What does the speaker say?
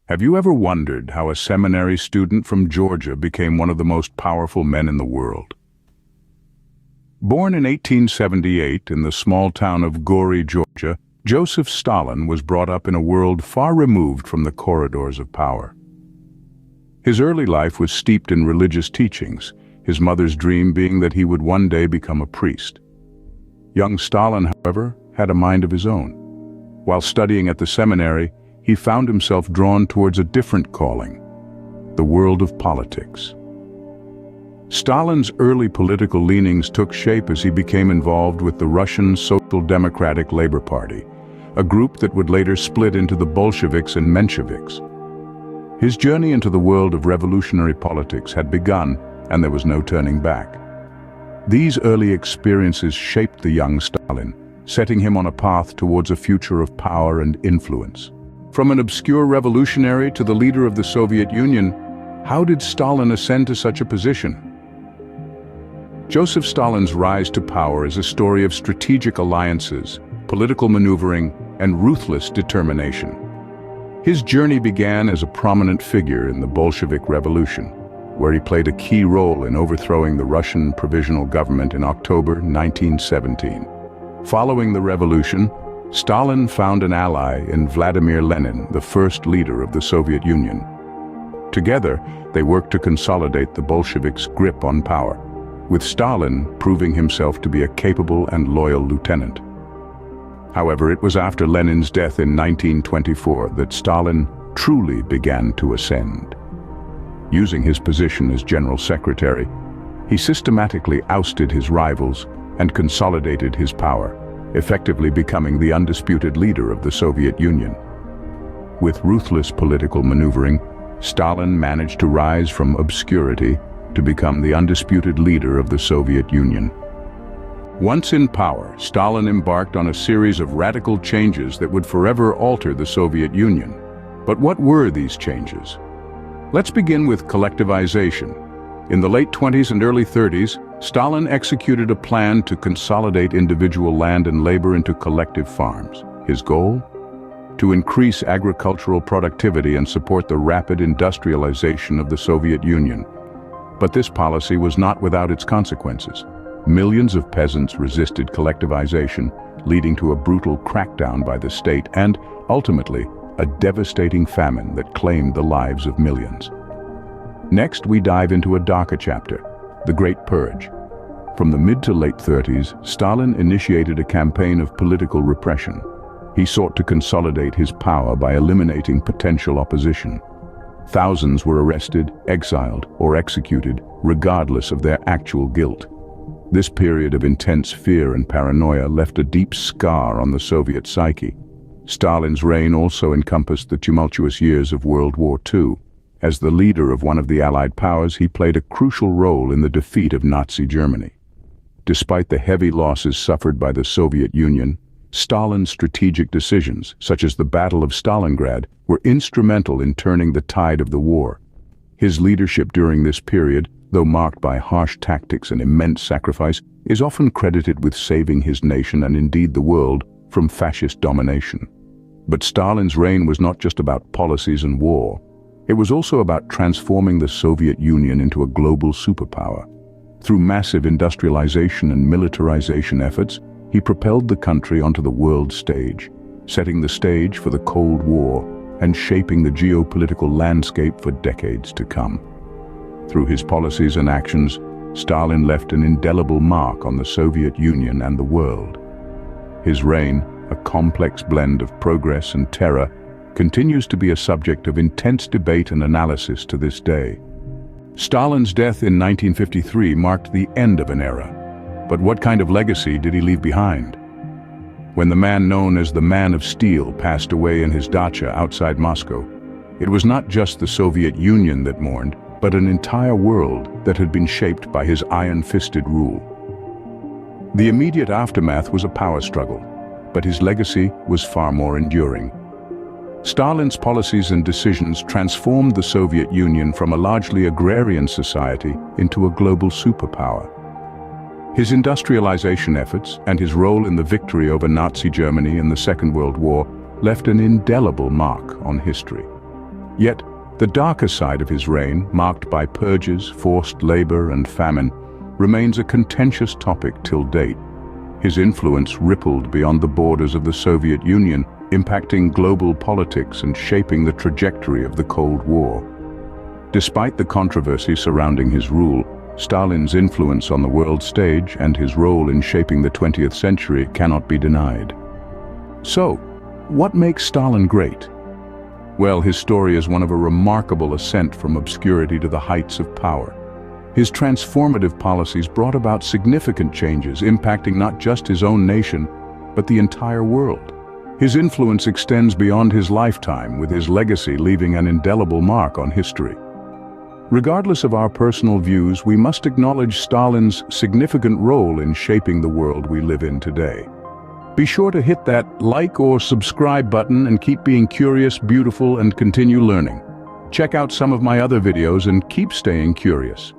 Have you ever wondered how a seminary student from Georgia became one of the most powerful men in the world? Born in 1878 in the small town of Gori, Georgia, Joseph Stalin was brought up in a world far removed from the corridors of power. His early life was steeped in religious teachings, his mother's dream being that he would one day become a priest. Young Stalin, however, had a mind of his own. While studying at the seminary, he found himself drawn towards a different calling, the world of politics. Stalin's early political leanings took shape as he became involved with the Russian Social Democratic Labor Party, a group that would later split into the Bolsheviks and Mensheviks. His journey into the world of revolutionary politics had begun, and there was no turning back. These early experiences shaped the young Stalin, setting him on a path towards a future of power and influence. From an obscure revolutionary to the leader of the Soviet Union, how did Stalin ascend to such a position? Joseph Stalin's rise to power is a story of strategic alliances, political maneuvering, and ruthless determination. His journey began as a prominent figure in the Bolshevik Revolution, where he played a key role in overthrowing the Russian Provisional Government in October 1917. Following the revolution, Stalin found an ally in Vladimir Lenin, the first leader of the Soviet Union. Together, they worked to consolidate the Bolsheviks' grip on power, with Stalin proving himself to be a capable and loyal lieutenant. However, it was after Lenin's death in 1924 that Stalin truly began to ascend. Using his position as General Secretary, he systematically ousted his rivals and consolidated his power, effectively becoming the undisputed leader of the Soviet Union. With ruthless political maneuvering, Stalin managed to rise from obscurity to become the undisputed leader of the Soviet Union. Once in power, Stalin embarked on a series of radical changes that would forever alter the Soviet Union. But what were these changes? Let's begin with collectivization. In the late 20s and early 30s, Stalin executed a plan to consolidate individual land and labor into collective farms. His goal? To increase agricultural productivity and support the rapid industrialization of the Soviet Union. But this policy was not without its consequences. Millions of peasants resisted collectivization, leading to a brutal crackdown by the state and, ultimately, a devastating famine that claimed the lives of millions. Next, we dive into a darker chapter, the Great Purge. From the mid to late 30s, Stalin initiated a campaign of political repression. He sought to consolidate his power by eliminating potential opposition. Thousands were arrested, exiled, or executed, regardless of their actual guilt. This period of intense fear and paranoia left a deep scar on the Soviet psyche. Stalin's reign also encompassed the tumultuous years of World War II. As the leader of one of the Allied powers, he played a crucial role in the defeat of Nazi Germany. Despite the heavy losses suffered by the Soviet Union, Stalin's strategic decisions, such as the Battle of Stalingrad, were instrumental in turning the tide of the war. His leadership during this period, though marked by harsh tactics and immense sacrifice, is often credited with saving his nation and indeed the world from fascist domination. But Stalin's reign was not just about policies and war. It was also about transforming the Soviet Union into a global superpower. Through massive industrialization and militarization efforts, he propelled the country onto the world stage, setting the stage for the Cold War and shaping the geopolitical landscape for decades to come. Through his policies and actions, Stalin left an indelible mark on the Soviet Union and the world. His reign, a complex blend of progress and terror, continues to be a subject of intense debate and analysis to this day. Stalin's death in 1953 marked the end of an era. But what kind of legacy did he leave behind? When the man known as the Man of Steel passed away in his dacha outside Moscow, it was not just the Soviet Union that mourned, but an entire world that had been shaped by his iron-fisted rule. The immediate aftermath was a power struggle, but his legacy was far more enduring. Stalin's policies and decisions transformed the Soviet Union from a largely agrarian society into a global superpower. His industrialization efforts and his role in the victory over Nazi Germany in the Second World War left an indelible mark on history. Yet, the darker side of his reign, marked by purges, forced labor, and famine, remains a contentious topic till date. His influence rippled beyond the borders of the Soviet Union, impacting global politics and shaping the trajectory of the Cold War. Despite the controversy surrounding his rule, Stalin's influence on the world stage and his role in shaping the 20th century cannot be denied. So, what makes Stalin great? Well, his story is one of a remarkable ascent from obscurity to the heights of power. His transformative policies brought about significant changes, impacting not just his own nation, but the entire world. His influence extends beyond his lifetime, with his legacy leaving an indelible mark on history. Regardless of our personal views, we must acknowledge Stalin's significant role in shaping the world we live in today. Be sure to hit that like or subscribe button and keep being curious, beautiful, and continue learning. Check out some of my other videos and keep staying curious.